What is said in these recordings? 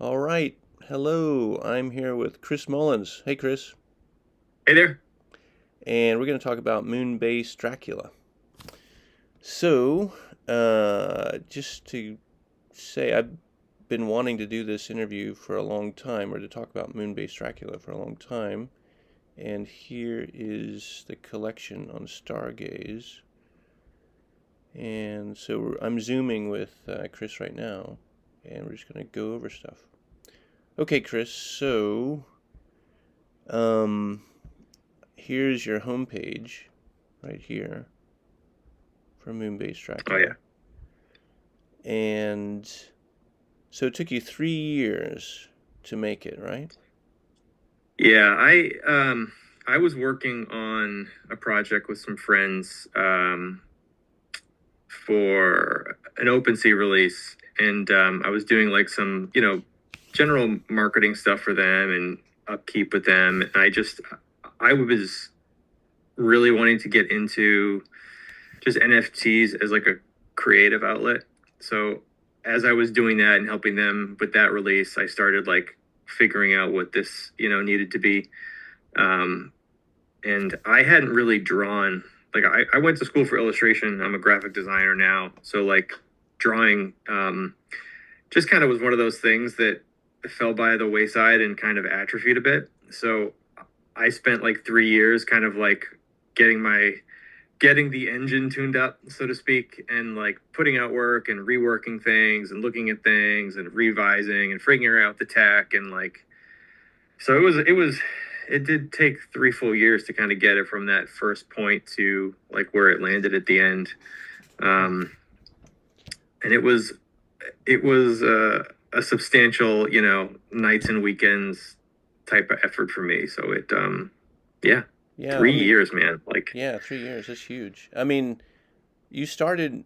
All right. Hello. I'm here with Chris Mullins. Hey, Chris. Hey there. And we're going to talk about Moonbase Dracula. So, just to say, I've been wanting to do this interview for a long time, or to talk about Moonbase Dracula for a long time. And here is the collection on Stargaze. And so I'm zooming with Chris right now, and we're just going to go over stuff. Okay, Chris. So, um, here's your homepage right here for Moonbase Oh Dracula. yeah. And so it took you 3 years to make it, right? Yeah, I was working on a project with some friends for an OpenSea release, and I was doing like some, general marketing stuff for them and upkeep with them. And I was really wanting to get into just NFTs as like a creative outlet. So as I was doing that and helping them with that release, I started like figuring out what this, needed to be. Um, and I hadn't really drawn, like I went to school for illustration. I'm a graphic designer now. So like drawing just kind of was one of those things that fell by the wayside and kind of atrophied a bit. So I spent like 3 years kind of like getting my getting the engine tuned up, so to speak, and like putting out work and reworking things and looking at things and revising and figuring out the tech and like so it did take 3 full years to kind of get it from that first point to like where it landed at the end. Um, and it was a substantial, nights and weekends type of effort for me. So yeah, Yeah, I three mean, years, man. Like, yeah, 3 years. That's huge. I mean, you started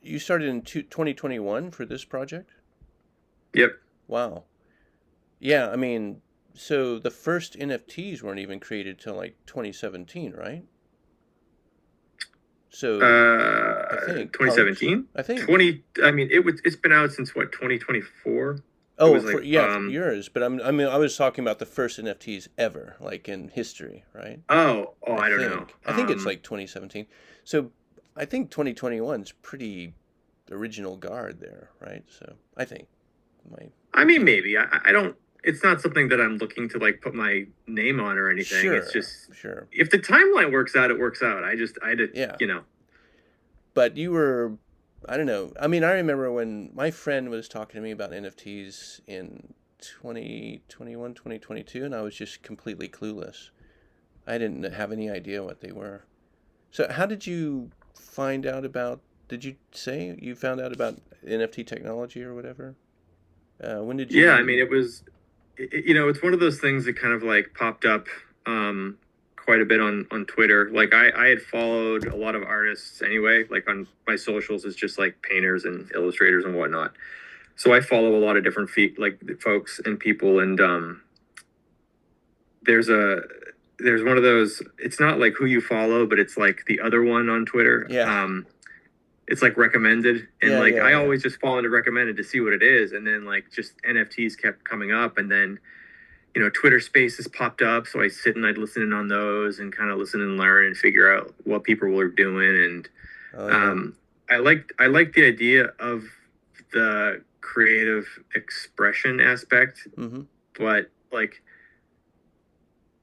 you started in 2021 for this project? yep. Wow. Yeah, I mean, so the first NFTs weren't even created till like 2017, right? So I think parts. 2017, I think. 20. I mean, it's been out since what, 2024. It Oh, was for like yeah, for yours. But I mean, I was talking about the first NFTs ever, like in history, right? oh, I I don't know. think. I think it's like 2017. So I think 2021 is pretty original guard there, right? So I think my I mean, opinion. maybe I don't. It's not something that I'm looking to like put my name on or anything. It's Sure, just sure. if the timeline works out, it works out. I did, Yeah. you know. But you were, I don't know. I mean, I remember when my friend was talking to me about NFTs in 2021, 2022, and I was just completely clueless. I didn't have any idea what they were. So, how did you find out about? Did you say you found out about NFT technology or whatever? When did Yeah, I mean, you? it was, it's one of those things that kind of like popped up quite a bit on Twitter. Like I had followed a lot of artists anyway. Like on my socials, it's just like painters and illustrators and whatnot. So I follow a lot of different like folks and people, and there's a there's one of those. It's not like who you follow, but it's like the other one on Twitter. Yeah, It's like recommended, and yeah, like yeah, I yeah. always just fall into recommended to see what it is, and then like just NFTs kept coming up, and then Twitter Spaces popped up, so I sit and I'd listen in on those and kind of listen and learn and figure out what people were doing, and Oh yeah. um, I liked the idea of the creative expression aspect, Mm-hmm. but like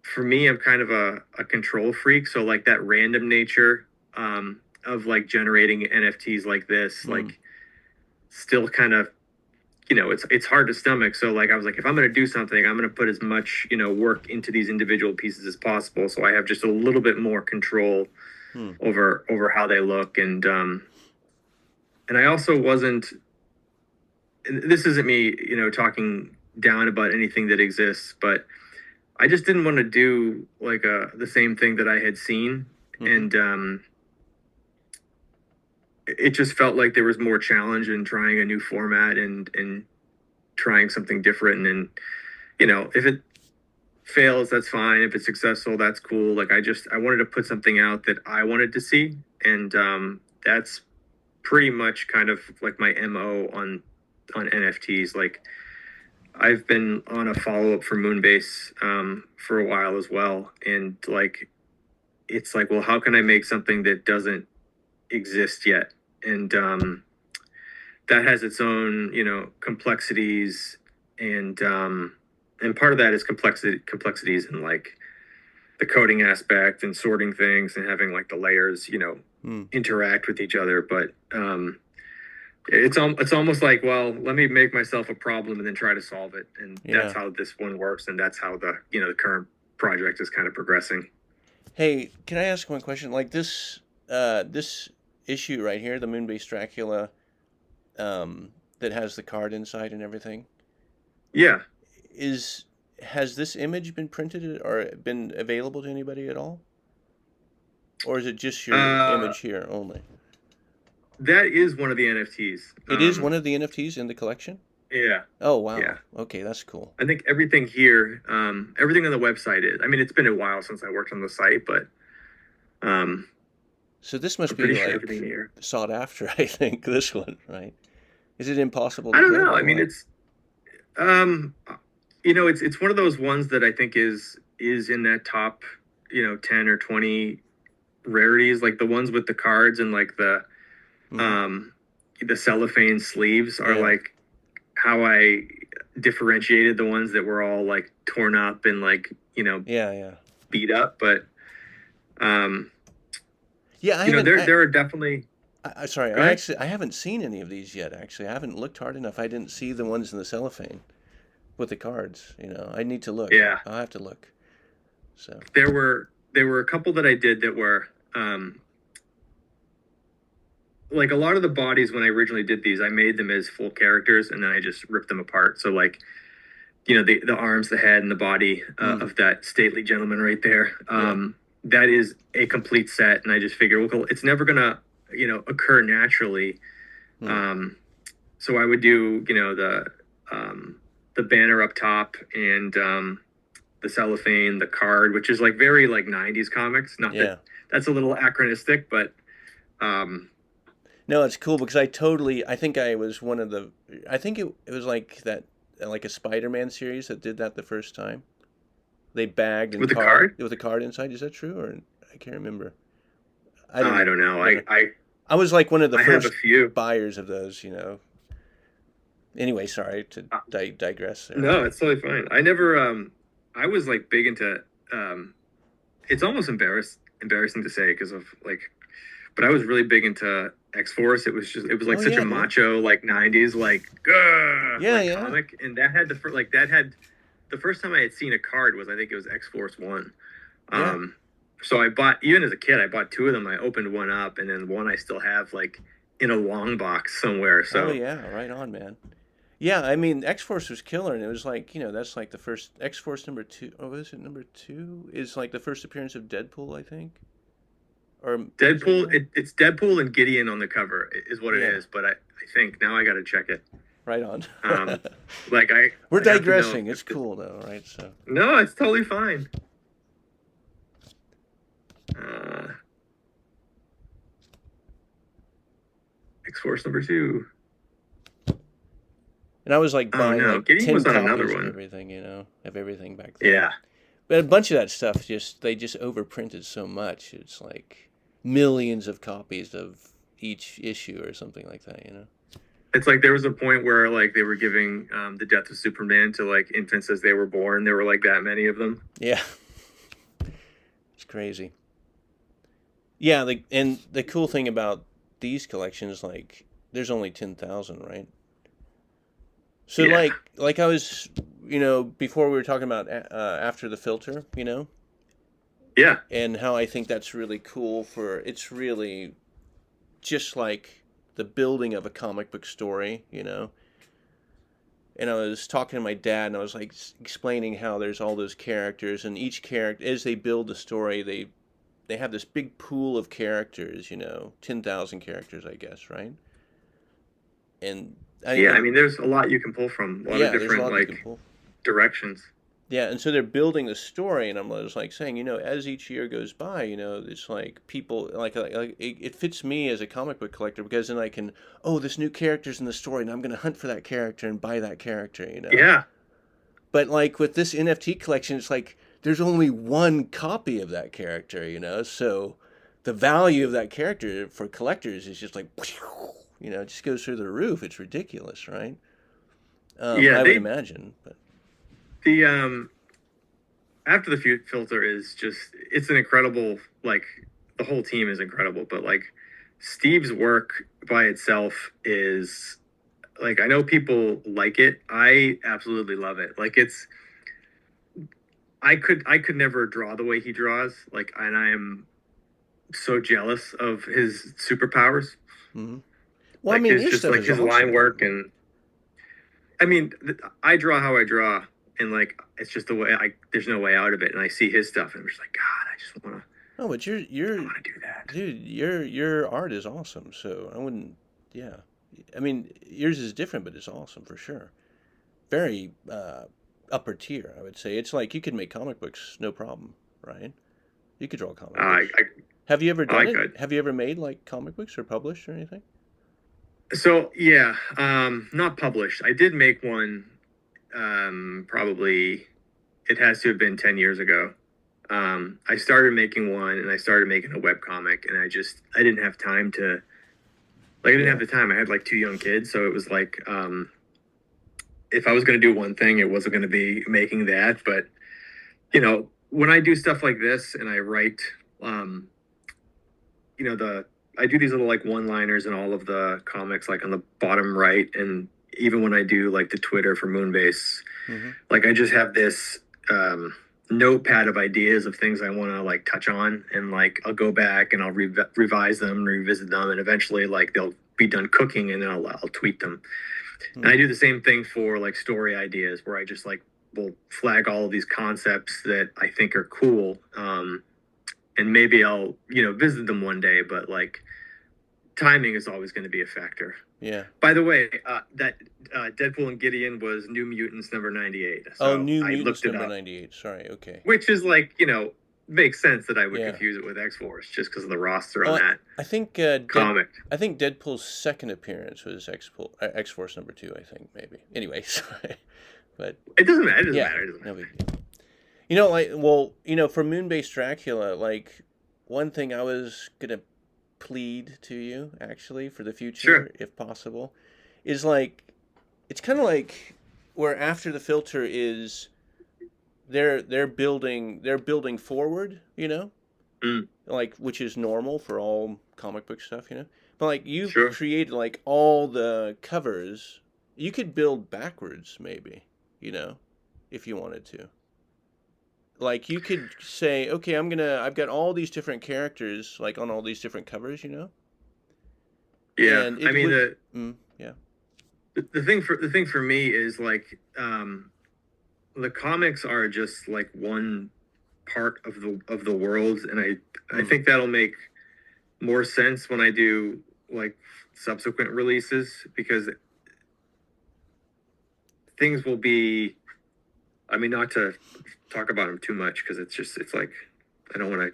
for me, I'm kind of a control freak. So like that random nature of like generating NFTs like this, Mm. like still kind of, it's hard to stomach. So like I was like, if I'm gonna do something, I'm gonna put as much, work into these individual pieces as possible. So I have just a little bit more control Hmm. over how they look. And I also wasn't, this isn't me, talking down about anything that exists, but I just didn't want to do like the same thing that I had seen, Mm-hmm. and it just felt like there was more challenge in trying a new format and trying something different. And if it fails, that's fine. If it's successful, that's cool. Like I wanted to put something out that I wanted to see, and that's pretty much kind of like my mo on NFTs. Like I've been on a follow up for Moonbase for a while as well, and like it's like, well, how can I make something that doesn't exist yet? And that has its own, you know, complexities, and part of that is complexities in like the coding aspect and sorting things and having like the layers, you know, interact with each other. But it's almost like, well, let me make myself a problem and then try to solve it, and that's how this one works, and that's how the, you know, the current project is kind of progressing. Hey, can I ask one question? Like this issue right here, the Moonbase Dracula, that has the card inside and everything. Yeah. Has this image been printed or been available to anybody at all? Or is it just your image here only? That is one of the NFTs. It is one of the NFTs in the collection? Yeah. Oh, wow. Yeah. Okay, that's cool. I think everything here, everything on the website is. I mean, it's been a while since I worked on the site, but so this must be like sought after, I think, this one, right? Is it impossible to I don't know. I mean, it's you know, it's one of those ones that I think is in that top, you know, 10 or 20 rarities, like the ones with the cards and like the cellophane sleeves are like how I differentiated the ones that were all like torn up and like, you know, beat up. But yeah, you know, there are definitely. Sorry, I haven't seen any of these yet. Actually, I haven't looked hard enough. I didn't see the ones in the cellophane with the cards. You know, I need to look. Yeah, I'll have to look. So there were a couple that I did that were like a lot of the bodies when I originally did these, I made them as full characters and then I just ripped them apart. So like, you know, the arms, the head, and the body of that stately gentleman right there. That is a complete set, and I just figured, well, it's never gonna, you know, occur naturally. So I would do, you know, the banner up top and the cellophane, the card, which is like very like 90s comics. Not that that's a little anachronistic, but no, it's cool because I think I was one of the, I think it was like that, like a Spider-Man series that did that the first time. They bagged and with the card with a card inside. Is that true, or I can't remember? I don't know. I was like one of the first buyers of those, you know. Anyway, sorry to digress there. No, it's totally fine. I never, I was like big into, it's almost embarrassing to say because of like, but I was really big into X-Force. It was like such a macho, like 90s, like, comic. And that had the first time I had seen a card was, I think it was X-Force 1. So I bought, even as a kid, I bought 2 of them. I opened one up, and then one I still have like in a long box somewhere. So right on, man. Yeah, I mean, X-Force was killer, and it was like, you know, that's like the first X-Force number 2. Oh, is it number 2? Is like the first appearance of Deadpool, I think. Or Deadpool, it's Deadpool and Gideon on the cover is what it is. But I think now I got to check it. Right on. We're digressing. It's cool though, right? So no, it's totally fine. X-Force number 2. And I was like buying like Gideon 10 copies of everything, you know, of everything back then. Yeah. But a bunch of that stuff they just overprinted so much. It's like millions of copies of each issue or something like that, you know. It's like there was a point where like they were giving the Death of Superman to like infants as they were born. There were like that many of them. Yeah. It's crazy. Yeah, and the cool thing about these collections, like, there's only 10,000, right? So like I was, you know, before we were talking about after the filter, you know. Yeah. And how I think that's really cool it's really just like the building of a comic book story, you know. And I was talking to my dad, and I was like explaining how there's all those characters, and each character, as they build the story, they have this big pool of characters, you know, 10,000 characters, I guess, right? And I mean, there's a lot you can pull from, a lot of different like directions. Yeah, and so they're building the story, and I'm just like saying, you know, as each year goes by, you know, it's like people like it fits me as a comic book collector because then I can, this new character's in the story, and I'm going to hunt for that character and buy that character, you know. Yeah. But like with this NFT collection, it's like there's only one copy of that character, you know? So the value of that character for collectors is just like, you know, it just goes through the roof. It's ridiculous, right? Yeah, I would imagine. But the after the filter is just, it's an incredible, like, the whole team is incredible, but like Steve's work by itself is like, I know people like it. I absolutely love it. Like, it's, I could never draw the way he draws. Like, and I am so jealous of his superpowers. well, Like, I mean, his your just stuff like is his awesome. line work, and I mean, I draw how I draw, and like it's just the way there's no way out of it. And I see his stuff, and I'm just like, God, I just want to. Oh, but I want to do that, dude, your art is awesome. So I wouldn't, yeah. I mean, yours is different, but it's awesome for sure. Very upper tier, I would say. It's like you could make comic books, no problem, right? You could draw comic books. Have you ever done it? could. Have you ever made like comic books or published or anything? So yeah, not published. I did make one. Probably it has to have been 10 years ago. I started making one, and I started making a web comic, and I didn't have time to, like, I didn't have the time. I had like two young kids, so it was like, if I was going to do one thing, it wasn't going to be making that. But you know, when I do stuff like this and I write, you know, I do these little like one-liners in all of the comics, like on the bottom right, and even when I do like the Twitter for Moonbase, like I just have this notepad of ideas of things I want to like touch on, and like I'll go back and I'll revise them, revisit them, and eventually like they'll be done cooking, and then I'll tweet them. And I do the same thing for like story ideas, where I just like will flag all of these concepts that I think are cool, and maybe I'll, you know, visit them one day, but like timing is always going to be a factor. Yeah. By the way, that Deadpool and Gideon was New Mutants number 98. So New I Mutants looked it number up, 98. Sorry, okay. which is like, you know, makes sense that I would confuse it with X-Force just because of the roster on that. I think comic. I think Deadpool's second appearance was X-Force number 2. I think maybe. Anyway, sorry, but it doesn't matter. It doesn't matter. It doesn't matter. No big deal. You know, like, well, you know, for Moonbase Dracula, like, one thing I was gonna plead to you actually for the future, if possible, is like, it's kind of like where after the filter is they're building forward, you know, like, which is normal for all comic book stuff, you know, but like you've created like all the covers, you could build backwards maybe, you know, if you wanted to. Like, you could say, okay, I've got all these different characters, like, on all these different covers, you know? Yeah, I mean, yeah. The thing for me is, like, the comics are just, like, one part of the world, and I think that'll make more sense when I do, like, subsequent releases, because things will be, I mean, not to talk about them too much, because it's like, I don't want to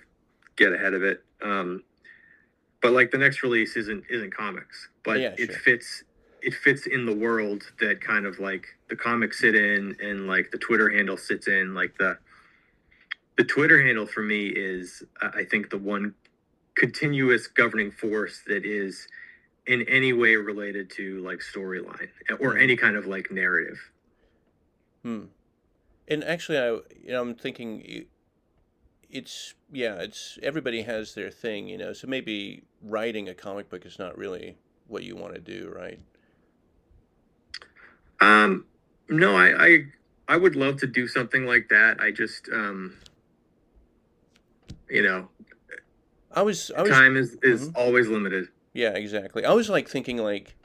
get ahead of it. But like the next release isn't comics, but it fits in the world that kind of like the comics sit in, and like the Twitter handle sits in. Like the Twitter handle for me is, I think, the one continuous governing force that is in any way related to like storyline or any kind of like narrative. And actually, I'm thinking, it's everybody has their thing, you know. So maybe writing a comic book is not really what you want to do, right? No, I would love to do something like that. I just, you know, time is always limited. Yeah, exactly. I was like thinking like,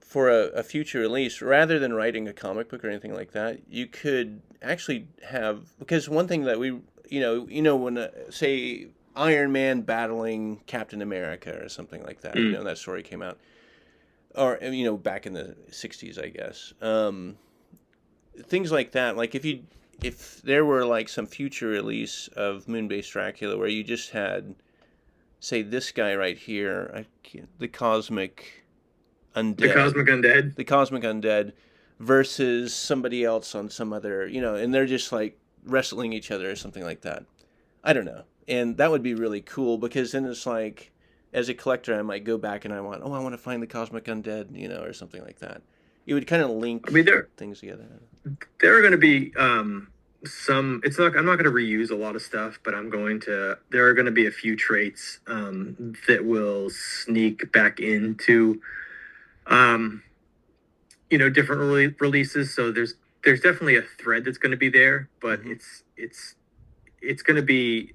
for a future release, rather than writing a comic book or anything like that, you could actually have, because one thing that we, you know, when say Iron Man battling Captain America or something like that, you know, that story came out, or, you know, back in the 60s, I guess. Things like that, like if there were like some future release of Moonbase Dracula where you just had, say, this guy right here, the Cosmic Undead. The Cosmic Undead. The Cosmic Undead, versus somebody else on some other, and they're just like wrestling each other or something like that. I don't know. And that would be really cool because then it's like, as a collector, I might go back and I want to find the Cosmic Undead, or something like that. It would kind of link I mean, things together. there are going to be some. It's not. I'm not going to reuse a lot of stuff, but there are going to be a few traits that will sneak back into different releases. So there's definitely a thread that's going to be there, but it's going to be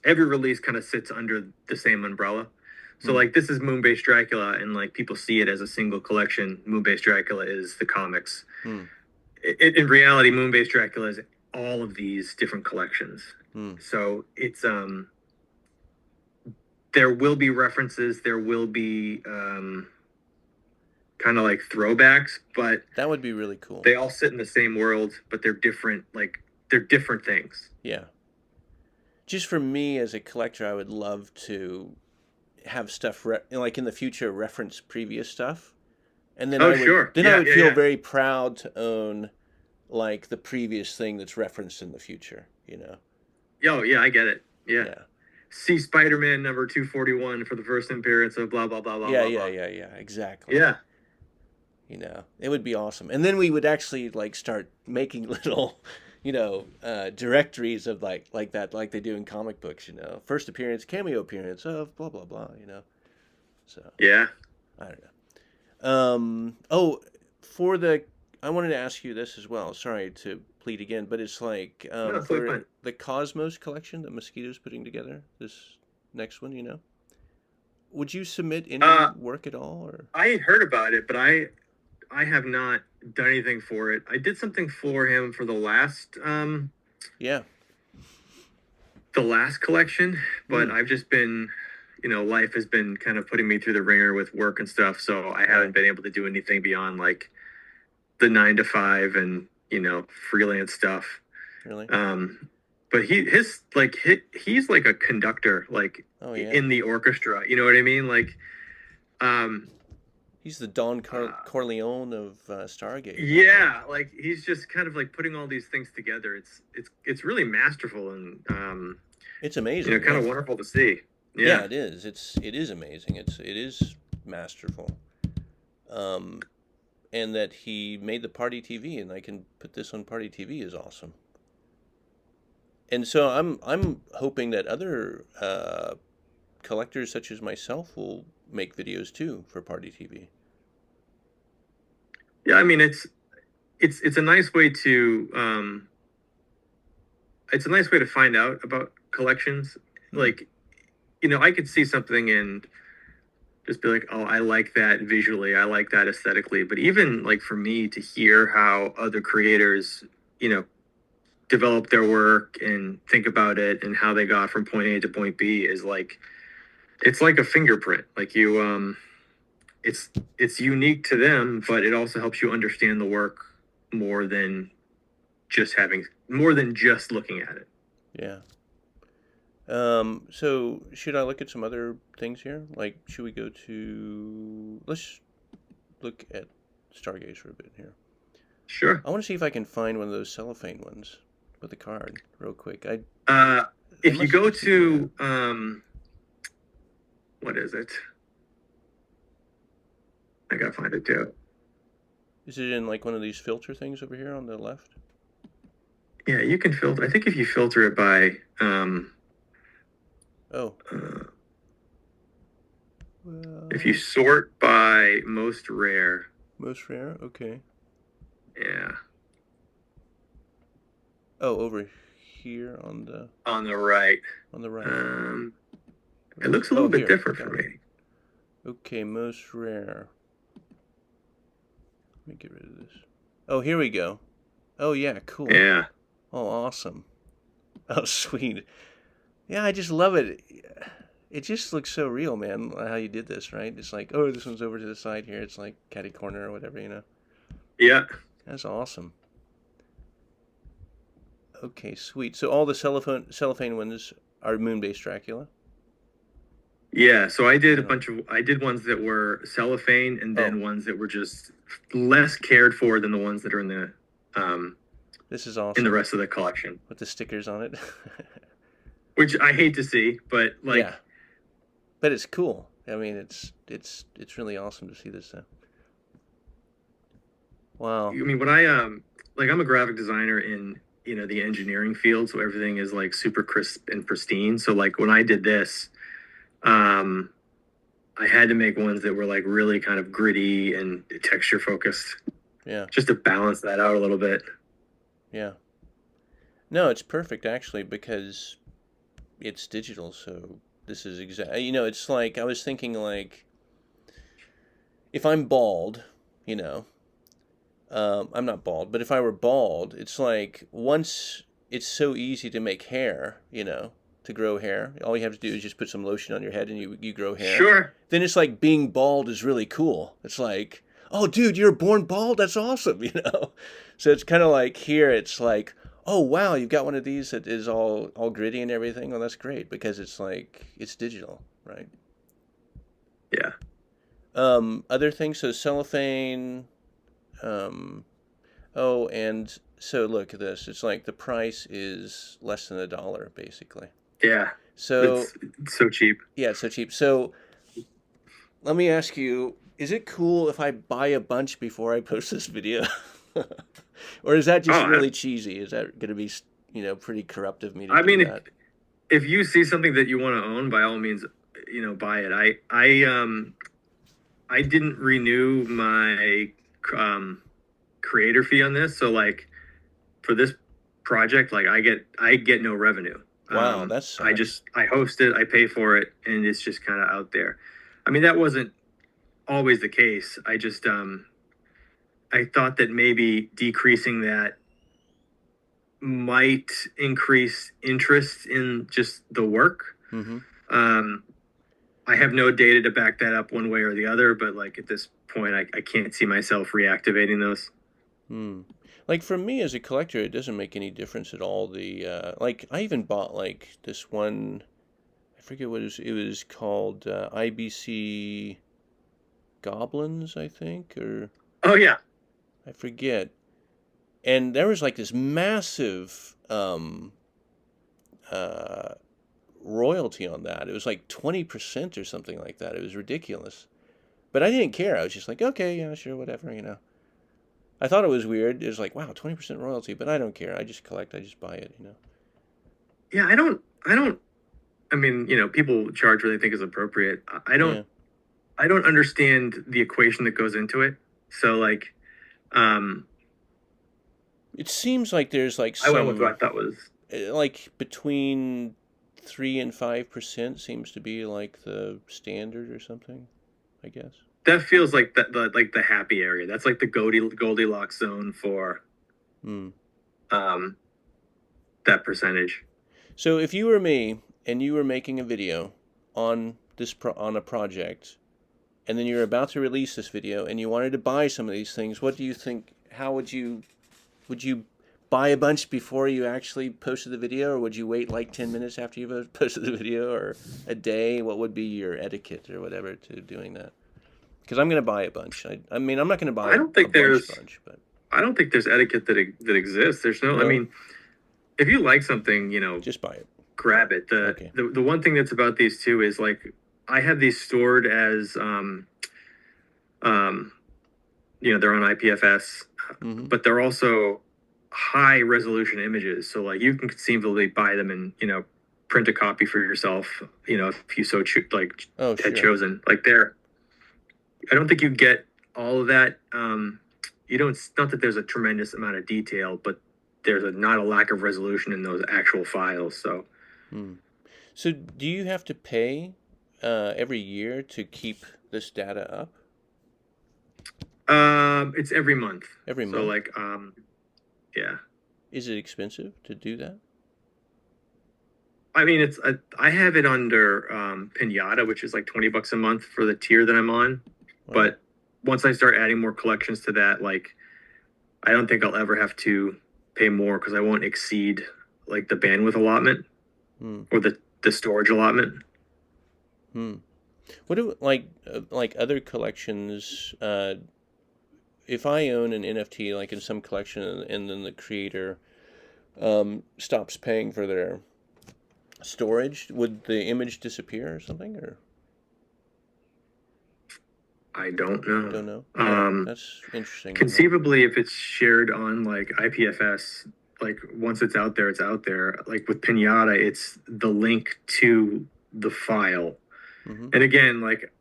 every release kind of sits under the same umbrella. So like this is Moonbase Dracula, and like people see it as a single collection. Moonbase Dracula is the comics. In reality, Moonbase Dracula is all of these different collections. So it's there will be references, there will be kind of like throwbacks, but that would be really cool. They all sit in the same world, but they're different. Like they're different things. Yeah. Just for me as a collector, I would love to have stuff like in the future reference previous stuff, and then I would feel very proud to own like the previous thing that's referenced in the future. Oh yeah, I get it. Yeah. See Spider-Man number 241 for the first appearance of blah blah blah blah. Yeah, blah, yeah, blah. Exactly. Yeah. It would be awesome, and then we would actually like start making little directories of like that, like they do in comic books, first appearance, cameo appearance of blah blah blah, So yeah, I don't know. I wanted to ask you this as well. Sorry to plead again, but it's like for the Cosmos collection that Mosquito's putting together, this next one, would you submit any work at all? Or I had heard about it, but I have not done anything for it. I did something for him for the last the last collection, but I've just been life has been kind of putting me through the ringer with work and stuff, so I haven't been able to do anything beyond like the 9 to 5 and freelance stuff. Really? But he's like a conductor, like in the orchestra, you know what I mean? Like he's the Don Corleone of Stargaze. Yeah, like he's just kind of like putting all these things together. It's really masterful and it's amazing. Kind of wonderful to see. Yeah, it is. It is amazing. It is masterful. And that he made the pARTy TV, and I can put this on pARTy TV is awesome. And so I'm hoping that other collectors such as myself will make videos too for pARTy TV. Yeah, I mean it's a nice way to find out about collections. Like, I could see something and just be like, oh, I like that visually, I like that aesthetically. But even like for me to hear how other creators, develop their work and think about it and how they got from point A to point B is like, it's like a fingerprint. Like it's unique to them, but it also helps you understand the work more than just looking at it. Yeah. So should I look at some other things here? Like, should we go to, let's look at Stargaze for a bit here. Sure. I want to see if I can find one of those cellophane ones with the card real quick. If you go to, what is it? I gotta find it too. Is it in like one of these filter things over here on the left? Yeah, you can filter. I think if you filter it by, if you sort by most rare. Most rare? Okay. Yeah. Oh, over here on the right. On the right. It looks a little bit different for me. Okay, most rare. Let me get rid of this. Oh, here we go. Oh yeah, cool. Yeah. Oh, awesome. Oh, sweet. Yeah, I just love it. It just looks so real, man, how you did this, right? It's like, oh, this one's over to the side here. It's like catty corner or whatever, Yeah. That's awesome. Okay, sweet. So all the cellophane ones are Moonbase Dracula? Yeah, so I did I a don't. bunch of I did ones that were cellophane, and Oh, then ones that were just less cared for than the ones that are um this is in the awesome rest of the collection. with the stickers on it. Which I hate to see, but Yeah, like, but it's cool. I mean, it's really awesome to see this stuff. I Wow. mean, when I like, I'm a graphic designer in, the engineering field, so everything is like super crisp and pristine. So like when I did this, um I had to make ones that were like really kind of gritty and texture focused, Yeah. just to balance that out a little bit. Yeah. No, it's perfect actually because it's digital. So this is exactly. It's like I was thinking like if I'm bald, you know, I'm not bald, but if I were bald, it's like once it's so easy to make hair, to grow hair. All you have to do is just put some lotion on your head and you grow hair. Sure. Then it's like being bald is really cool. It's like, oh, dude, you're born bald. That's awesome, So it's kind of like here, it's like, oh wow, you've got one of these that is all gritty and everything. Well, that's great because it's like it's digital, right? Yeah. Other things, so cellophane. Um, Oh, and so look at this. It's like the price is less than $1, basically. Yeah. So It's so cheap. yeah, it's so cheap. So let me ask you, is it cool if I buy a bunch before I post this video? Or is that Oh, just really cheesy? Is that going to be, pretty corrupt of me to I do mean, that? if you see something that you want to own, by all means, buy it. I didn't renew my um creator fee on this, so like for this project, like I get no revenue. Wow, that sucks. I host it, I pay for it, and it's just kind of out there. I mean, that wasn't always the case. I thought that maybe decreasing that might increase interest in just the work. Mm-hmm. Um, I have no data to back that up one way or the other, but like at this point, I can't see myself reactivating those. Hmm. Like for me as a collector, it doesn't make any difference at all. Like I even bought like this one. I forget what it was called. IBC Goblins, I think, or Oh yeah, I forget. And there was like this massive uh, royalty on that. It was like 20% or something like that. It was ridiculous. But I didn't care. I was just like, okay, yeah, sure, whatever. I thought it was weird. It was like, wow, 20% royalty, but I don't care. I just collect. I just buy it. yeah. I don't. I mean, people charge what they think is appropriate. Yeah. I don't understand the equation that goes into it. So like, um, It seems like there's like I went with what some I thought was. like between 3 and 5% seems to be like the standard or something, I guess. That feels like the happy area. That's like the Goldilocks zone for Hmm. um that percentage. So if you were me and you were making a video on a project, and then you're about to release this video and you wanted to buy some of these things, what do you think? How would you buy a bunch before you actually posted the video, or would you wait like 10 minutes after you posted the video, or a day? What would be your etiquette or whatever to doing that? Because I'm gonna buy a bunch. I mean, I'm not gonna buy I don't a think bunch, there's bunch, but I don't think there's etiquette that exists. There's no. I really, mean, if you like something, just buy it. grab it. The, Okay. the the one thing that's about these two is like I have these stored as um they're on IPFS, Mm-hmm. but they're also high resolution images. So like you can conceivably buy them and print a copy for yourself. If you so Oh, had sure. chosen. Like there, I don't think you get all of that. You don't. It's not that there's a tremendous amount of detail, but there's not a lack of resolution in those actual files. So Hmm. So, do you have to pay every year to keep this data up? it's every month. Every So month? like yeah. Is it expensive to do that? I mean, I have it under Pinata, which is like $20 a month for the tier that I'm on. Wow. But once I start adding more collections to that, like I don't think I'll ever have to pay more because I won't exceed like the bandwidth allotment Hmm. or the storage allotment. Hmm. What do like other collections? If I own an NFT like in some collection, and then the creator stops paying for their storage, would the image disappear or something? Or I don't know. don't know. Yeah, that's interesting to know. Conceivably, if it's shared on like IPFS, like once it's out there, it's out there. Like with Pinata, it's the link to the file. Mm-hmm. And again, like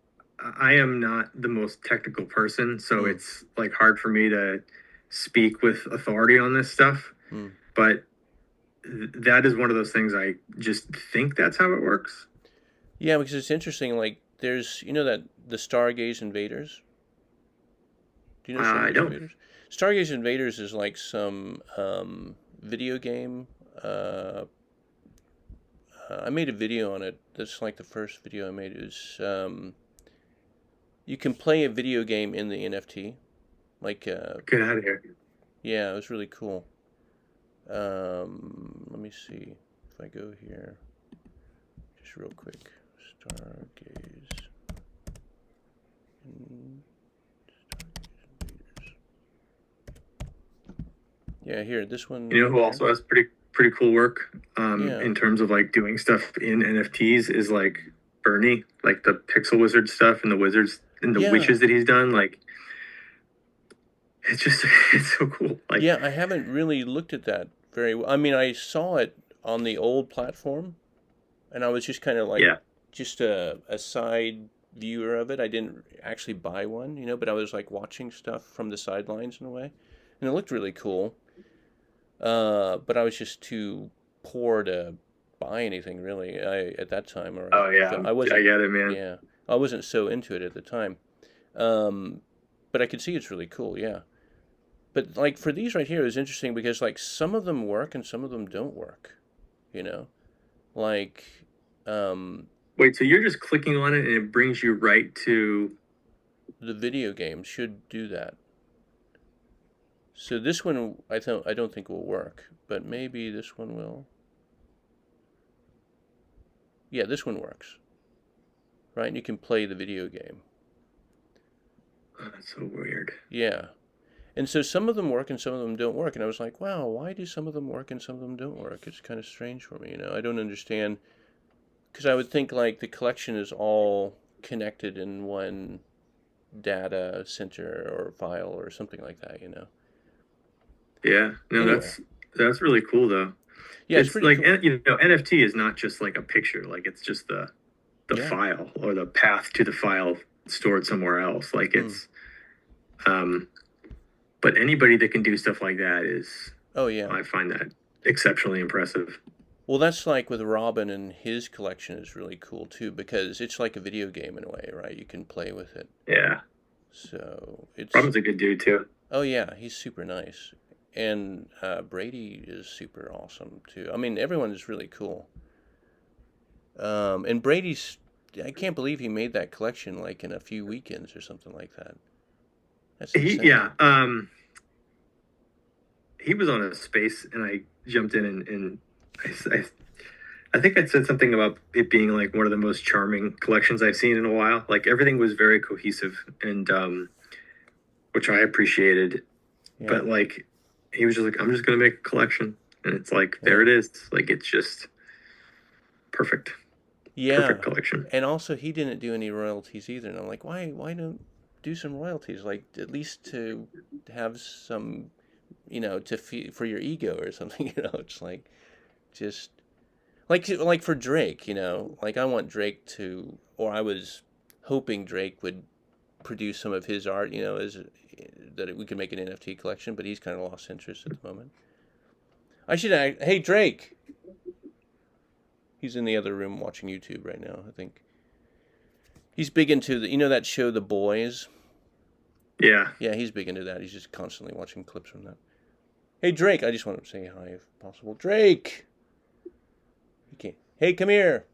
I am not the most technical person, so Mm. it's like hard for me to speak with authority on this stuff. Mm. But that is one of those things I just think that's how it works. Yeah, because it's interesting. Like, there's that the Stargaze Invaders. Do you know I Stargaze don't. Invaders? Stargaze Invaders is like some video game. I made a video on it. That's like the first video I made. Is you can play a video game in the NFT. Like, Get out of here. yeah, it was really cool. Let me see if I go here, just real quick. Stargaze. Yeah, here, this one. You know who also has pretty cool work Yeah. in terms of like doing stuff in NFTs is like Bernie, like the Pixel Wizard stuff and the wizards and the Yeah. witches that he's done. Like it's just it's so cool. Like Yeah, I haven't really looked at that very well. I mean, I saw it on the old platform, and I was just kind of like yeah, just a side viewer of it. I didn't actually buy one, but I was like watching stuff from the sidelines in a way, and it looked really cool. But I was just too poor to buy anything really. At that time, or oh yeah, I wasn't. I get it, man. Yeah, I wasn't so into it at the time. But I could see it's really cool. Yeah. But like for these right here is interesting because like some of them work and some of them don't work. You know, like Wait, so you're just clicking on it and it brings you right to the video game should do that. So this one I don't think will work, but maybe this one will. Yeah, this one works. Right? And you can play the video game. oh, that's so weird. Yeah. And so some of them work and some of them don't work. And I was like, wow, why do some of them work and some of them don't work? It's kind of strange for me, I don't understand. Because I would think like the collection is all connected in one data center or file or something like that. Yeah, no, Anyway. that's really cool though. Yeah, it's pretty like cool. NFT is not just like a picture, like it's just the Yeah. file or the path to the file stored somewhere else. Like it's but anybody that can do stuff like that is Oh yeah. I find that exceptionally impressive. Well, that's like with Robin, and his collection is really cool too because it's like a video game in a way, right? You can play with it. Yeah. So it's Robin's a good dude too. Oh yeah, he's super nice. And Brady is super awesome too. I mean, everyone is really cool. And Brady's, I can't believe he made that collection like in a few weekends or something like that. That's insane. He was on a space and I jumped in and I think I said something about it being like one of the most charming collections I've seen in a while. Like everything was very cohesive and which I appreciated. Yeah. But like he was just like, I'm just gonna make a collection. And it's like there it is. Like it's just perfect. Yeah. Perfect collection. And also he didn't do any royalties either. And I'm like, why don't do some royalties? Like at least to have some for your ego or something, it's like just like for Drake, like I want Drake to, or I was hoping Drake would produce some of his art, as that we could make an NFT collection, but he's kind of lost interest at the moment. I should hey Drake. He's in the other room watching YouTube right now, I think. He's big into that show The Boys. Yeah. Yeah, he's big into that. He's just constantly watching clips from that. Hey, Drake, I just want to say hi if possible. Drake! Okay. Hey, come here!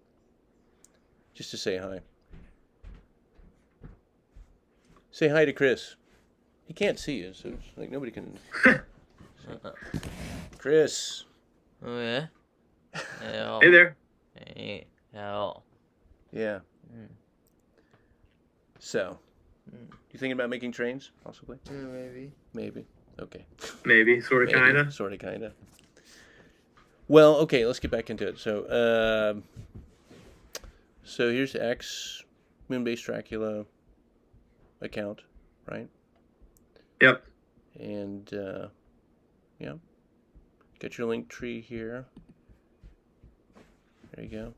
Just to say hi. Say hi to Chris. He can't see you, so it's like nobody can... Chris! Oh, yeah? Hello. Hey there. Hey, hello. Yeah. Mm. So, you thinking about making trains, possibly? Maybe. Maybe. Okay. Maybe, sort of, kind of. Sort of, kind of. Well, okay, let's get back into it. So here's X, Moonbase Dracula account, right? Yep. And, yeah. Get your link tree here. There you go.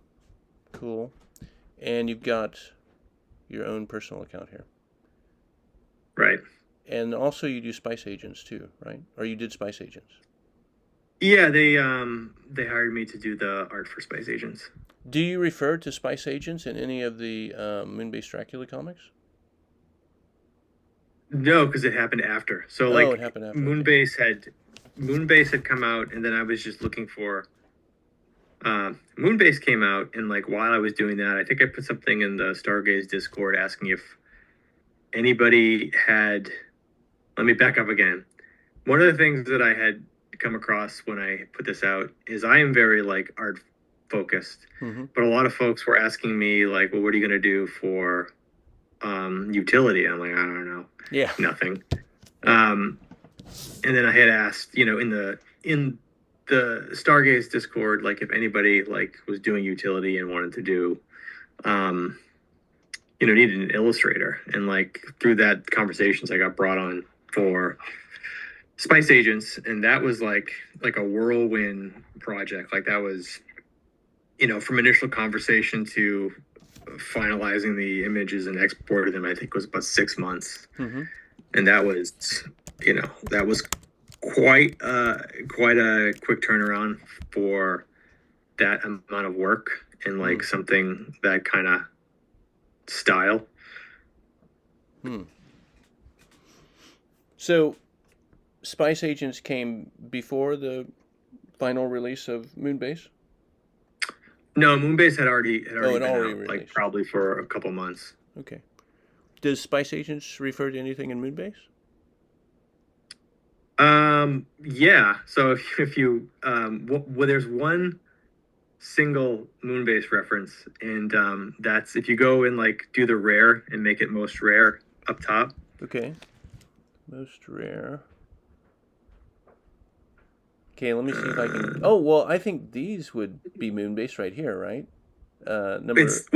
Cool. And you've got your own personal account here. Right. And also you do Spice Agents too, right? Or you did Spice Agents. Yeah, they hired me to do the art for Spice Agents. Do you refer to Spice Agents in any of the Moonbase Dracula comics? No, because it happened after. So it happened after. Moonbase had come out, and then I was just looking for. Moonbase came out, and like while I was doing that, I think I put something in the Stargaze Discord asking if anybody had. Let me back up again. One of the things that I had come across when I put this out is I am very like art focused, but a lot of folks were asking me like, well, what are you going to do for utility? I'm like, I don't know. Yeah. Nothing. And then I had asked, in the Stargaze Discord, like if anybody like was doing utility and wanted to do, needed an illustrator. And like through that conversations, I got brought on for Spice Agents, and that was like a whirlwind project. Like that was, from initial conversation to finalizing the images and exporting them, I think was about 6 months. And that was, that was quite a quick turnaround for that amount of work and like something that kind of style. So Spice Agents came before the final release of Moonbase? No, Moonbase had already been out, released. like probably for a couple months. Okay. Does Spice Agents refer to anything in Moonbase? Yeah. So if you there's one single Moonbase reference, and that's if you go and like do the rare and make it most rare up top. Okay. Most rare. Okay, let me see if I can. Oh well, I think these would be Moonbase right here, right? It's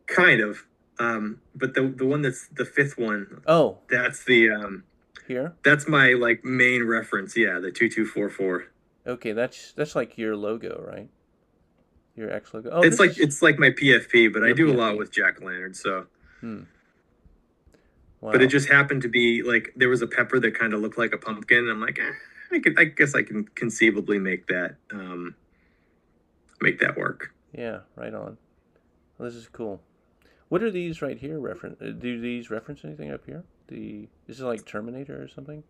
kind of. But the one that's the fifth one. Oh. That's the Here. That's my like main reference. Yeah, the 2244. Okay, that's like your logo, right? Your X logo. Oh, it's like my PFP, but I do a lot with jack-o'-lantern, so. Wow. But it just happened to be like there was a pepper that kind of looked like a pumpkin, and I'm like, I guess I can conceivably make that work. Yeah, right on. Well, this is cool. What are these right here reference? Do these reference anything up here? Is it like Terminator or something?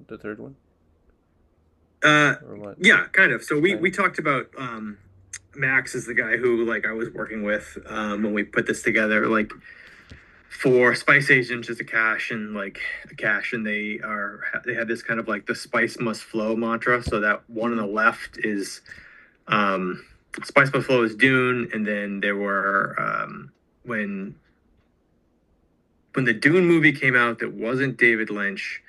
The third one. Or what? Yeah, kind of. So we talked about Max is the guy who like I was working with when we put this together, like for Spice Agents as a cache, and they have this kind of like the spice must flow mantra. So that one on the left is Spice must flow is Dune, and then there were when the Dune movie came out that wasn't David Lynch,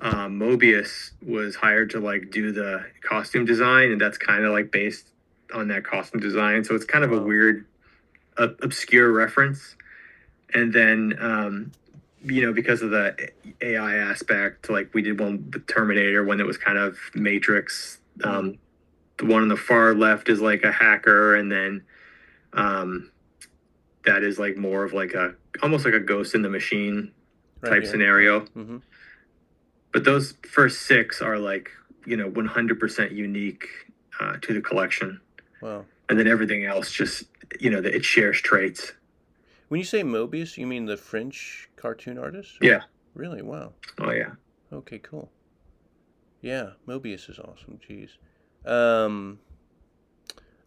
Mobius was hired to like do the costume design, and that's kind of like based on that costume design. So it's kind of a weird, obscure reference. And then, because of the AI aspect, like we did one with Terminator when it was kind of Matrix. The one on the far left is like a hacker, and then that is like more of like almost like a Ghost in the Machine type scenario. But those first 6 are like 100% unique to the collection. Wow. And then everything else just it shares traits. When you say Mobius, you mean the French cartoon artist? Yeah. Really? Wow. Oh yeah. Okay, cool. Yeah, Mobius is awesome. Jeez.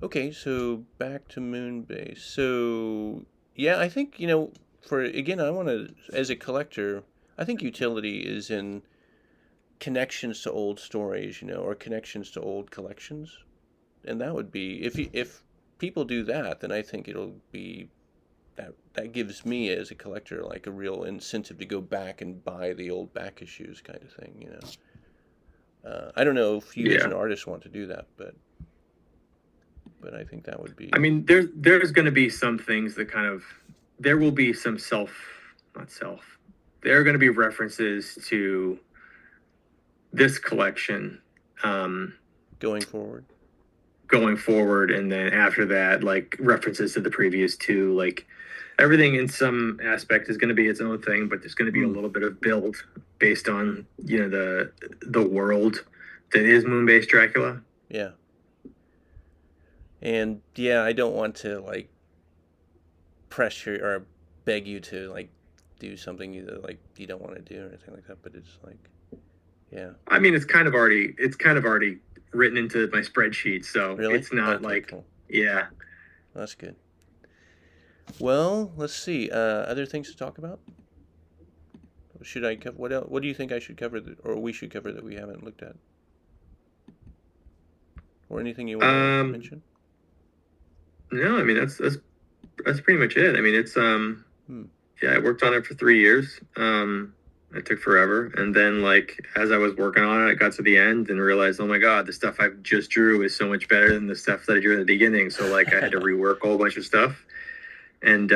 Okay, so back to Moonbase. So yeah, I think I want to, as a collector, I think utility is in connections to old stories, or connections to old collections, and that would be if people do that, then I think it'll be that gives me as a collector like a real incentive to go back and buy the old back issues kind of thing, you know. I don't know if you as Yeah. an artist want to do that, but I think that would be. I mean, there's going to be some things that kind of, there will be some not self. There are going to be references to this collection going forward. And then after that, like references to the previous two, like everything in some aspect is going to be its own thing, but there's going to be a little bit of build based on, you know, the world that is Moonbase Dracula. Yeah. And yeah, I don't want to like pressure or beg you to like do something you like you don't want to do or anything like that, but it's like, yeah. I mean, it's kind of already written into my spreadsheet, so really? It's not okay, like, cool. Yeah. That's good. Well, let's see. Other things to talk about? Should I cover? What do you think I should cover, or we should cover that we haven't looked at, or anything you want to mention? No, I mean that's pretty much it. I mean, it's yeah, I worked on it for 3 years. It took forever, and then like as I was working on it, I got to the end and realized, oh my god, the stuff I just drew is so much better than the stuff that I drew in the beginning. So like I had to rework a whole bunch of stuff, and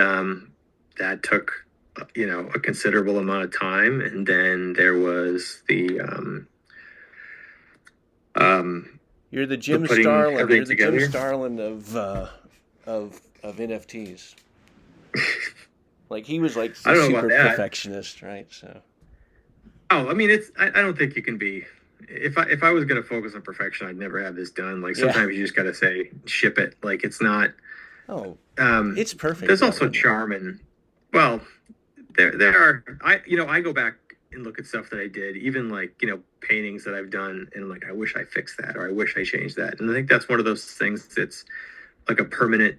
that took, you know, a considerable amount of time. And then there was the you're the Jim Starlin. You're the together. Jim Starlin of NFTs. Like he was like the super perfectionist, right? So. Oh, I mean, I don't think you can be. If I was gonna focus on perfection, I'd never have this done. Like sometimes you just gotta say ship it. Like it's not. Oh. It's perfect. There's also charm and, well, there are. I go back and look at stuff that I did, even like, you know, paintings that I've done, and I'm like, I wish I fixed that, or I wish I changed that. And I think that's one of those things that's like a permanent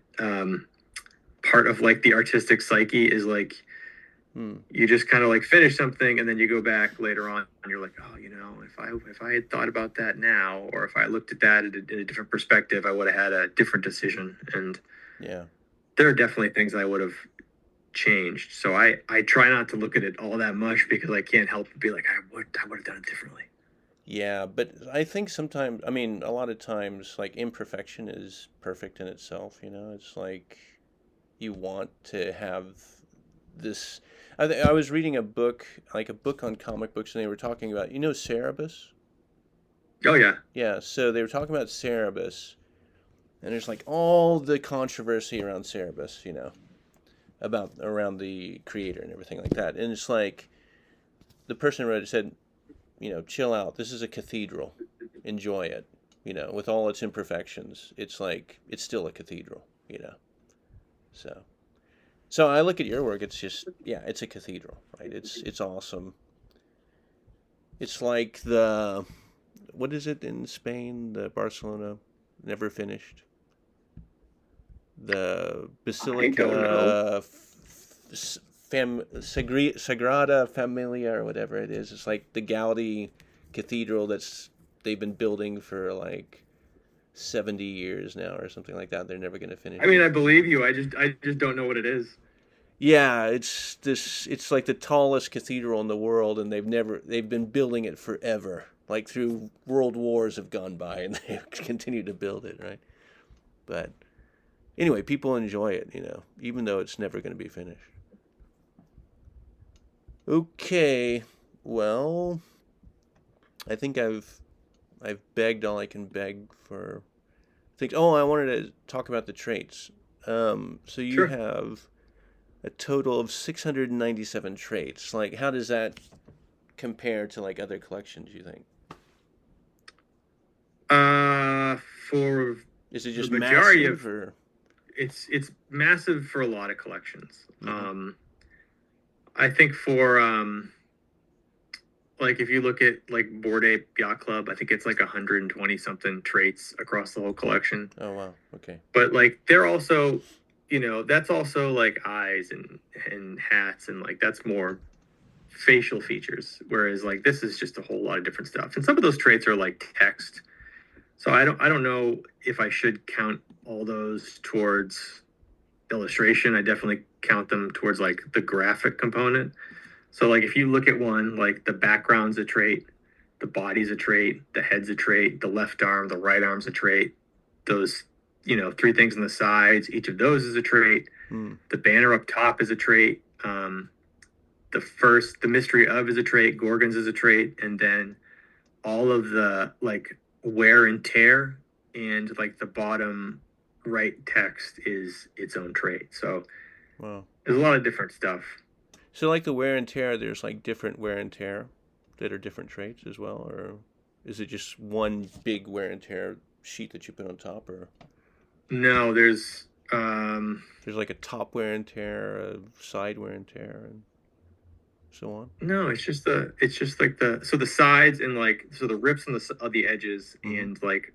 part of like the artistic psyche is like, you just kind of like finish something and then you go back later on and you're like, oh, you know, if I had thought about that now, or if I looked at that in a different perspective, I would have had a different decision. And yeah, there are definitely things I would have changed. So I try not to look at it all that much because I can't help but be like, I would have done it differently. Yeah, but I think sometimes, I mean, a lot of times, like imperfection is perfect in itself. You know, it's like you want to have this. I was reading a book, like a book on comic books, and they were talking about, you know, Cerebus? Oh, yeah. Yeah, so they were talking about Cerebus, and there's like all the controversy around Cerebus, you know, around the creator and everything like that. And it's like, the person who wrote it said, you know, chill out. This is a cathedral. Enjoy it, you know, with all its imperfections. It's like, it's still a cathedral, you know. So I look at your work, it's just, yeah, it's a cathedral, right? It's awesome. It's like what is it in Spain, the Barcelona, never finished? The Basilica Sagrada Familia or whatever it is. It's like the Gaudi Cathedral they've been building for like 70 years now or something like that. They're never going to finish. I mean, I believe you. I just don't know what it is. Yeah, it's like the tallest cathedral in the world, and they've been building it forever. Like through world wars have gone by and they continue to build it, right? But anyway, people enjoy it, you know, even though it's never going to be finished. Okay. Well, I think I've begged all I can beg for things. Oh, I wanted to talk about the traits. So you have a total of 697 traits. Like, how does that compare to like other collections, you think? Is it just the majority massive, or? It's massive for a lot of collections. I think for like if you look at like Bored Ape Yacht Club, I think it's like 120 something traits across the whole collection. Oh wow, okay. But like they're also, you know, that's also like eyes and hats, and like that's more facial features, whereas like this is just a whole lot of different stuff. And some of those traits are like text. So I don't know if I should count all those towards illustration. I definitely count them towards like the graphic component. So like if you look at one, like the background's a trait, the body's a trait, the head's a trait, the left arm, the right arm's a trait. Those, three things on the sides, each of those is a trait. The banner up top is a trait. The mystery of is a trait. Gorgons is a trait, and then all of the like wear and tear and like the bottom right text is its own trait. So Wow. there's a lot of different stuff. So like the wear and tear, there's like different wear and tear that are different traits as well, or is it just one big wear and tear sheet that you put on top, or? No, there's like a top wear and tear, a side wear and tear, and so on. No, it's just like the sides and like the rips on the edges and like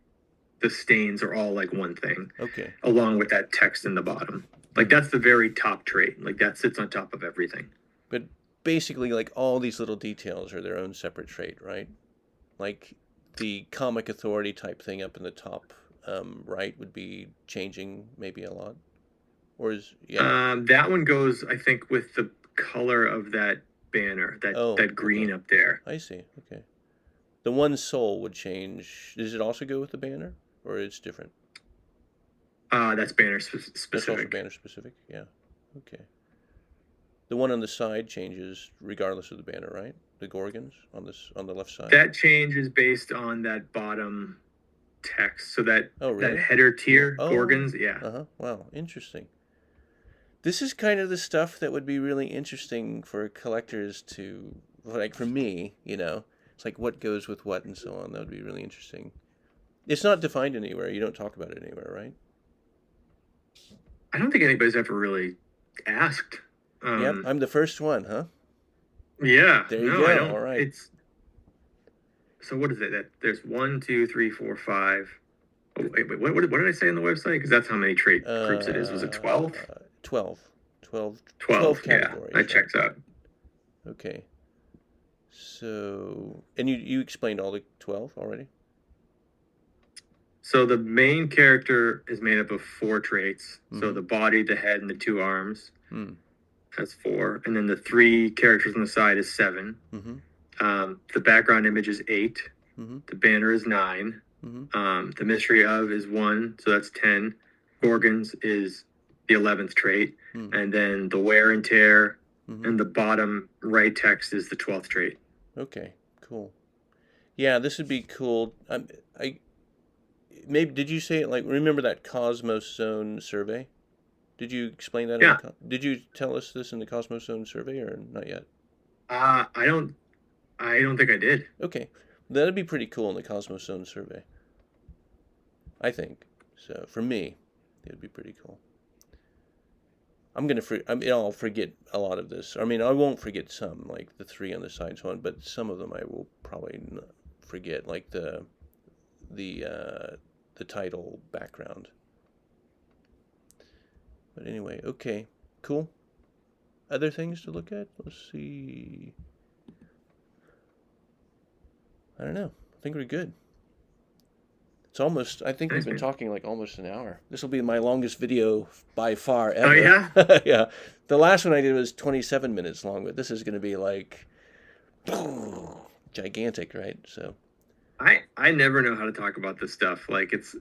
the stains are all like one thing. Okay. Along with that text in the bottom. Like that's the very top trait. Like that sits on top of everything. But basically, like all these little details are their own separate trait, right? Like the comic authority type thing up in the top right would be changing maybe a lot, or is that one goes, I think, with the color of that banner, that green up there. I see. Okay. The one soul would change. Does it also go with the banner, or it's different? That's banner specific. That's also banner specific. Yeah. Okay. The one on the side changes regardless of the banner, right? The Gorgons on the left side. That changes based on that bottom text. So that really? That header tier, Gorgons, yeah. Wow, interesting. This is kind of the stuff that would be really interesting for collectors to, like for me, it's like what goes with what and so on. That would be really interesting. It's not defined anywhere. You don't talk about it anywhere, right? I don't think anybody's ever really asked. Yep, I'm the first one, huh? Yeah. There you go. All right. So what is it? There's 1, 2, 3, 4, 5. Oh, wait. What did I say on the website? Because that's how many trait groups it is. Was it 12? 12 categories. Yeah, that checks out. Okay. So, and you explained all the 12 already? So the main character is made up of 4 traits. So the body, the head, and the 2 arms. That's 4. And then the 3 characters on the side is 7. The background image is 8. The banner is 9. The mystery of is 1, so that's 10. Gorgons is the 11th trait. And then the wear and tear and the bottom right text is the 12th trait. Okay, cool. Yeah, this would be cool. Maybe did you say it like remember that Cosmos Zone survey? Did you explain that? Yeah. Did you tell us this in the Cosmos Zone survey or not yet? I don't think I did. Okay, that'd be pretty cool in the Cosmos Zone survey. I think so. For me, it would be pretty cool. I'll forget a lot of this. I mean, I won't forget some, like the 3 on the side, so on. But some of them I will probably not forget, like the title background. But anyway, okay, cool. Other things to look at? Let's see. I don't know. I think we're good. It's almost, I think we've been talking like almost an hour. This will be my longest video by far ever. Oh, yeah? Yeah. The last one I did was 27 minutes long, but this is going to be like gigantic, right? So I never know how to talk about this stuff. Like it's,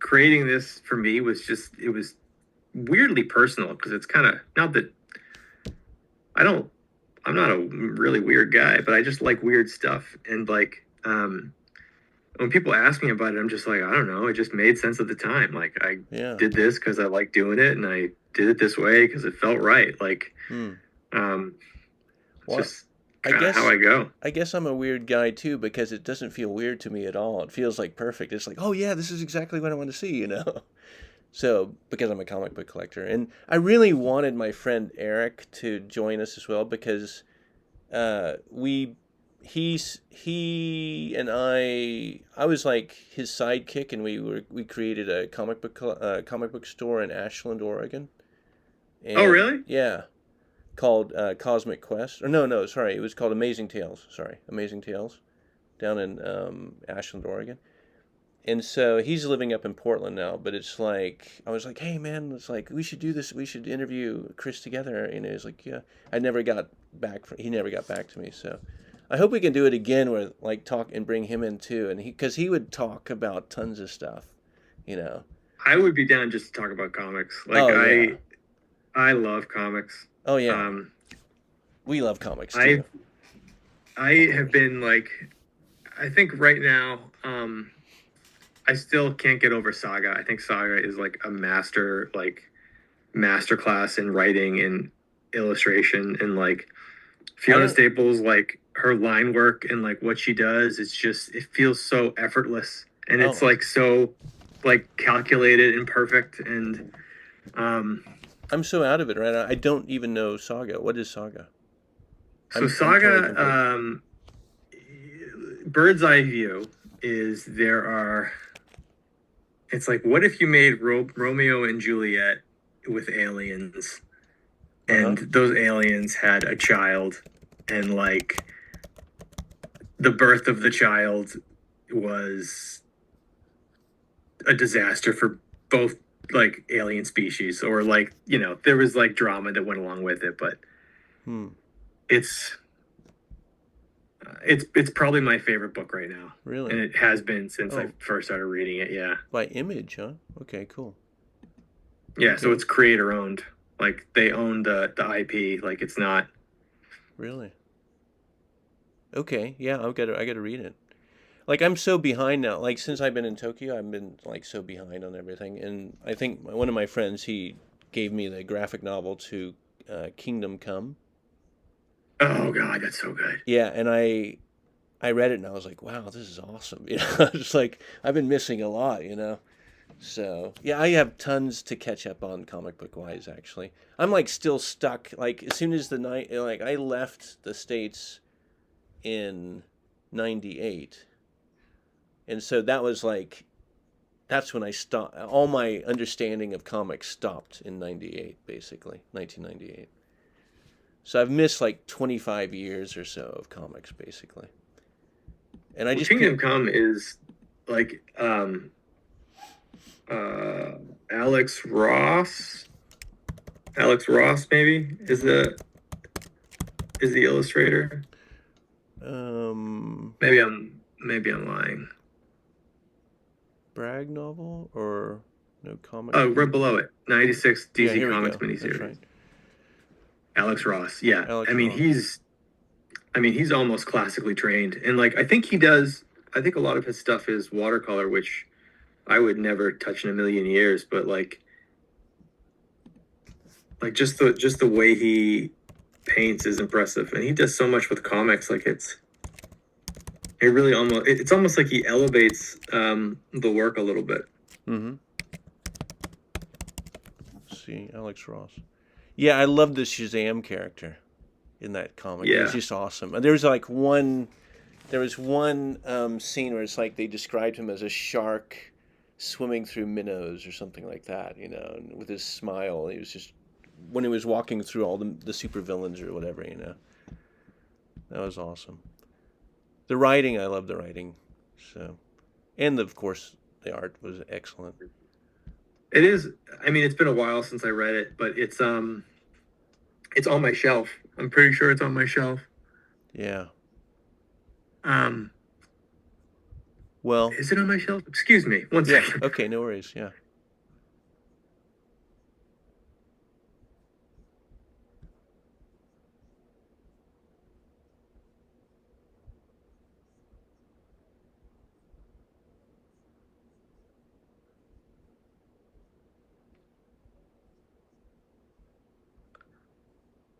creating this for me was it was weirdly personal because it's kind of, not that I'm not a really weird guy, but I just like weird stuff. And like, when people ask me about it, I'm just like, I don't know. It just made sense at the time. Like I did this because I like doing it, and I did it this way because it felt right. Like, just how I go. I guess I'm a weird guy too because it doesn't feel weird to me at all. It feels like perfect. It's like, oh yeah, this is exactly what I want to see, So because I'm a comic book collector, and I really wanted my friend Eric to join us as well because he and I was like his sidekick, and we created a comic book store in Ashland, Oregon. And, oh really? Yeah, called Cosmic Quest. Or no, sorry, it was called Amazing Tales. Sorry, Amazing Tales, down in Ashland, Oregon. And so he's living up in Portland now, but it's like I was like, "Hey man, it's like we should do this. We should interview Chris together." And he was like, "Yeah." I never got back. He never got back to me. So I hope we can do it again, where like talk and bring him in too, and because he would talk about tons of stuff, you know. I would be down just to talk about comics. Like Oh yeah. I love comics. Oh yeah. Um, We love comics I too. I have been like, I think right now, I still can't get over Saga. I think Saga is like a masterclass in writing and illustration, and like Fiona Staples, like her line work and like what she does, it's just, it feels so effortless, and it's Oh, like so like calculated and perfect. And um I'm so out of it right now. I don't even know Saga. What is Saga? so I'm totally Saga, complete. bird's eye view is, there are, it's like, what if you made Romeo and Juliet with aliens, Uh-huh. and those aliens had a child, and like the birth of the child was a disaster for both like alien species, or like, you know, there was like drama that went along with it, but Hmm. it's it's probably my favorite book right now, and Really? it has been since I Oh, first started reading it. Yeah. by Image, huh? Okay, cool. Yeah, so Okay. it's creator owned. Like they own the IP. Like it's not. Really? Okay. Yeah, I gotta read it. Like I'm so behind now. Like since I've been in Tokyo, I've been like so behind on everything. And I think one of my friends, he gave me the graphic novel to Kingdom Come. Oh God, that's so good. Yeah, and I read it and I was like, wow, this is awesome. You know, it's like I've been missing a lot. You know. So yeah, I have tons to catch up on comic book wise. Actually, I'm like still stuck. Like as soon as the night, like I left the states in '98, and so that was like that's when I stopped. All my understanding of comics stopped in '98, basically 1998. So I've missed like 25 years or so of comics, basically. And I Well, just Kingdom Come is like uh Alex Ross. Alex Ross maybe is the illustrator. um Maybe I'm lying. brag novel or no comic Oh, right book. below it. 96 Yeah, DC here we Comics go. That's miniseries. right. Alex Ross. Yeah. I Alex mean, Ross. he's almost classically trained. And like I think a lot of his stuff is watercolor, which I would never touch in a million years, but like just the way he paints is impressive. And he does so much with comics. Like it's almost like he elevates the work a little bit. Mm-hmm. Let's see, Alex Ross. Yeah, I love the Shazam character in that comic. He's Yeah. just awesome. And there's like one. There was one scene where it's like they described him as a shark swimming through minnows or something like that, you know, and with his smile. He was just when he was walking through all the supervillains or whatever, you know. That was awesome. The writing, I love the writing. So, and of course, the art was excellent. It is. I mean, it's been a while since I read it, but it's on my shelf. I'm pretty sure it's on my shelf. Yeah. Um, Well, is it on my shelf? Excuse me. One yeah. second. Okay, no worries. Yeah.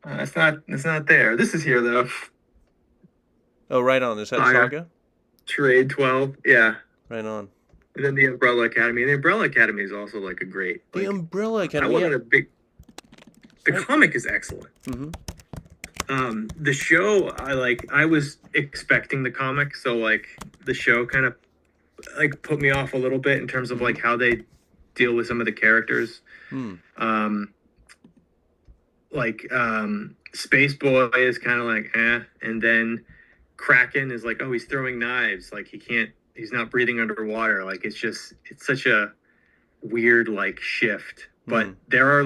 It's not there. This is here though. Oh, right on. Is that Saga Saga? Trade 12. Yeah. Right on. And then the Umbrella Academy. And the Umbrella Academy is also like a great, The like, Umbrella I Academy. Yeah. wasn't a big, the I, comic is excellent. mm-hmm. The show, I was expecting the comic. So like the show kind of like put me off a little bit in terms of Mm-hmm. like how they deal with some of the characters. Hmm. Um, Space Boy is kind of like and then Kraken is like, oh, he's throwing knives, like he's not breathing underwater. Like it's such a weird like shift. But there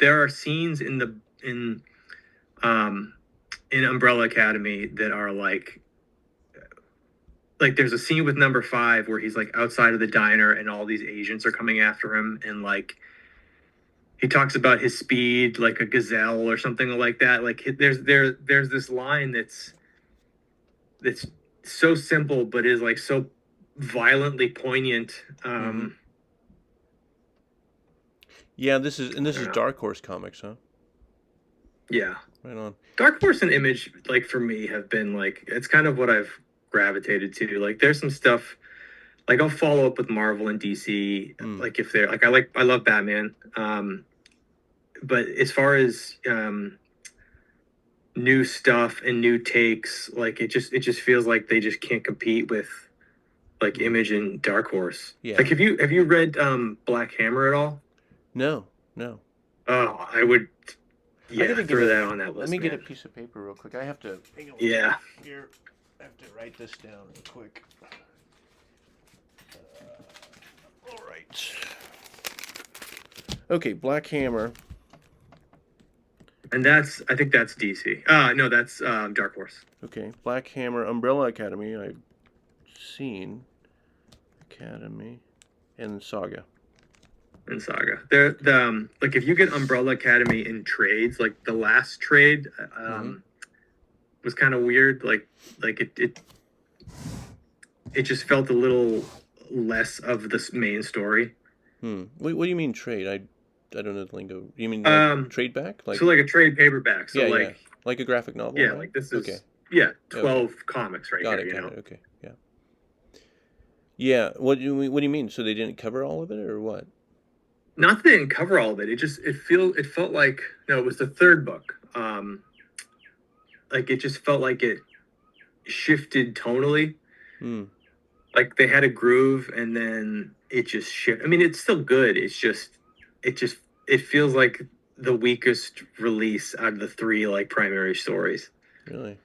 are scenes in Umbrella Academy that are like there's a scene with number 5 where he's like outside of the diner and all these agents are coming after him, and like he talks about his speed like a gazelle or something like that. Like there's this line that's so simple but is like so violently poignant. Yeah, this is Dark Horse Comics, huh? Yeah. Right on. Dark Horse and Image, like for me, have been like, it's kind of what I've gravitated to. Like there's some stuff, like I'll follow up with Marvel and DC, like if they're like I love Batman. But as far as new stuff and new takes, like it just feels like they just can't compete with like Image and Dark Horse. Yeah. Like have you read Black Hammer at all? No. Oh, I would. Yeah, I throw that on that list. Let me get a piece of paper real quick. I have to. Hang on. Yeah. Here, I have to write this down real quick. All right. Okay, Black Hammer. And I think that's DC. No, that's Dark Horse. Okay, Black Hammer, Umbrella Academy. I've seen Academy and Saga. And Saga. Like if you get Umbrella Academy in trades, like the last trade was kind of weird. Like it just felt a little less of the main story. What do you mean trade? I don't know the lingo. You mean like trade back? Like, so like a trade paperback. So yeah, like a graphic novel. Yeah, right? like this is okay. 12 comics right got here. Got you know? it. Okay, yeah. Yeah. What do you mean? So they didn't cover all of it, or what? Not that they didn't cover all of it. It felt like it was the third book. Like it just felt like it shifted tonally. Like they had a groove and then it just shifted. I mean, it's still good. It feels like the weakest release out of the 3 like primary stories. Really?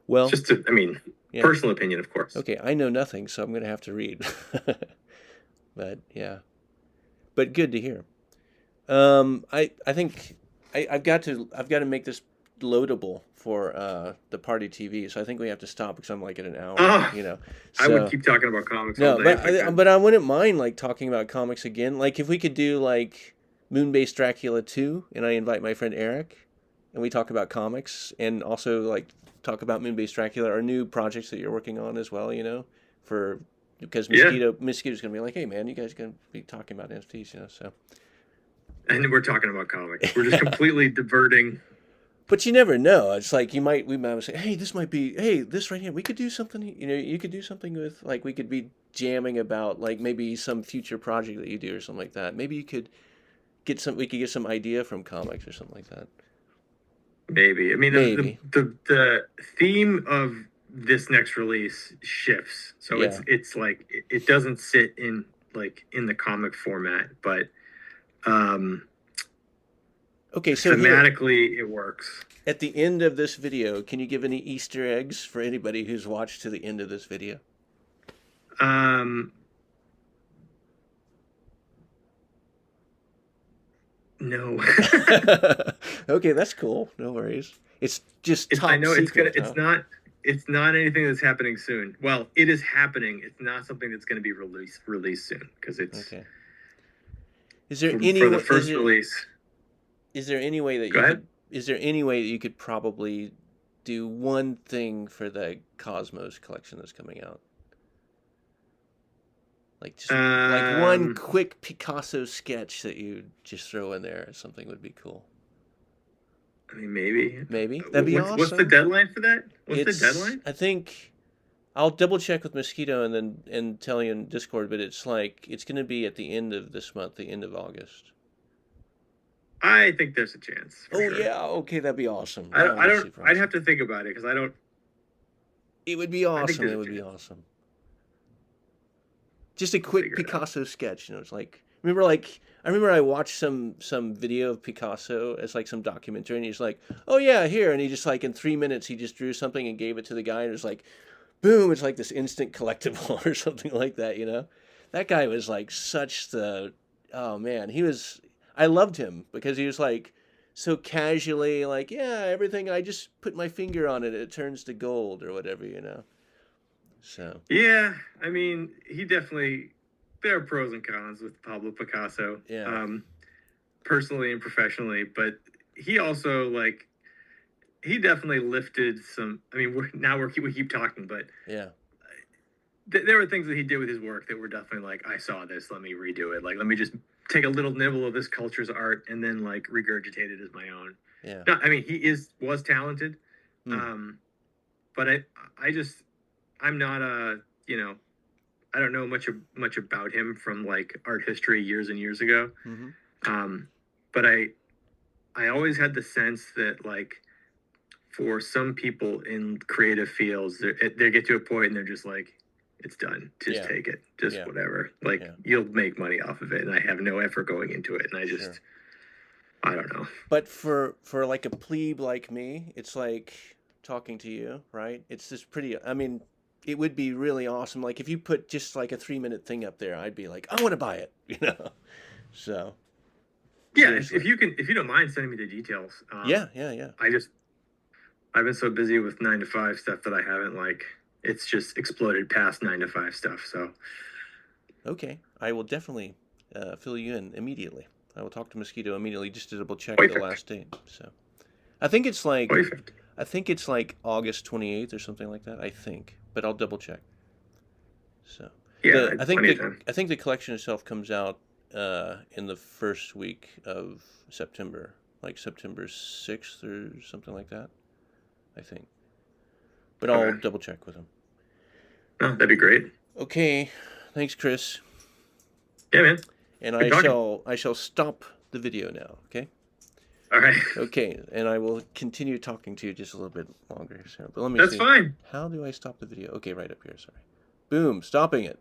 Well, personal opinion, of course. Okay, I know nothing, so I'm going to have to read. But yeah. But good to hear. I think I've got to make this loadable for the pARTy TV. So I think we have to stop because I'm like at an hour. So, I would keep talking about comics all day. But I wouldn't mind like talking about comics again. Like if we could do like Moonbase Dracula 2, and I invite my friend Eric, and we talk about comics and also like talk about Moonbase Dracula or new projects that you're working on as well. Because Mosquito's gonna be like, hey man, you guys gonna be talking about NFTs, so. And we're talking about comics. We're just completely diverting. But you never know. It's like we might say, hey, this right here, we could do something. You could do something with like we could be jamming about like maybe some future project that you do or something like that. Maybe we could get some idea from comics or something like that. Maybe. I mean, the theme of this next release shifts, so it's like it doesn't sit in the comic format, but okay, so thematically it works. At the end of this video, can you give any Easter eggs for anybody who's watched to the end of this video? No. Okay, that's cool. No worries. It's just top I know secret, it's not anything that's happening soon. Well, it is happening. It's not something that's going to be released soon because it's okay. Is there release? Is there any way that you could probably do one thing for the Cosmos collection that's coming out? Like just like one quick Picasso sketch that you just throw in there, something would be cool. I mean, maybe. That'd be awesome. What's the deadline for that? What's the deadline? I think I'll double check with Mosquito and tell you in Discord, but it's going to be at the end of this month, the end of August. I think there's a chance. Sure. Yeah, okay, that'd be awesome. I'd have to think about it because I don't. It would be awesome. It would be awesome. Just a quick Picasso sketch, it's like I remember I watched some video of Picasso as like some documentary, and he's like, oh yeah, here, and he just like in 3 minutes he just drew something and gave it to the guy, and it was like boom, it's like this instant collectible or something like that, you know? That guy was like such the, oh man, I loved him because he was like so casually like, yeah, everything, I just put my finger on it, it turns to gold or whatever, you know? So. Yeah, I mean, he definitely, there are pros and cons with Pablo Picasso. Yeah. Personally and professionally, but he also like he definitely lifted some. I mean, we keep talking, but Yeah. There were things that he did with his work that were definitely like, I saw this, let me redo it. Like, let me just take a little nibble of this culture's art and then like regurgitate it as my own. Yeah. No, I mean, was talented, but I'm not a I don't know much about him from like art history years and years ago. But I always had the sense that like for some people in creative fields, they get to a point and they're just like, it's done. Just take it. Just whatever. Like you'll make money off of it, and I have no effort going into it, and I just I don't know. But for like a plebe like me, it's like talking to you, right? It's just pretty. I mean, it would be really awesome. Like if you put just like a 3-minute thing up there, I'd be like, I want to buy it, you know. So. Yeah, if you don't mind sending me the details. Yeah. I've been so busy with 9 to 5 stuff that I haven't it's just exploded past 9 to 5 stuff. So. Okay, I will definitely fill you in immediately. I will talk to Mosquito immediately just to double check the last date. So, I think it's like August 28th or something like that. I think, but I'll double check. So. Yeah, I think the collection itself comes out in the first week of September, like September 6th or something like that, I think. But I'll double check with him. Oh, that'd be great. Okay, thanks, Chris. Yeah, man. And I shall stop the video now, okay? All right. Okay, and I will continue talking to you just a little bit longer. So, but let me see. That's fine. How do I stop the video? Okay, right up here, sorry. Boom, stopping it.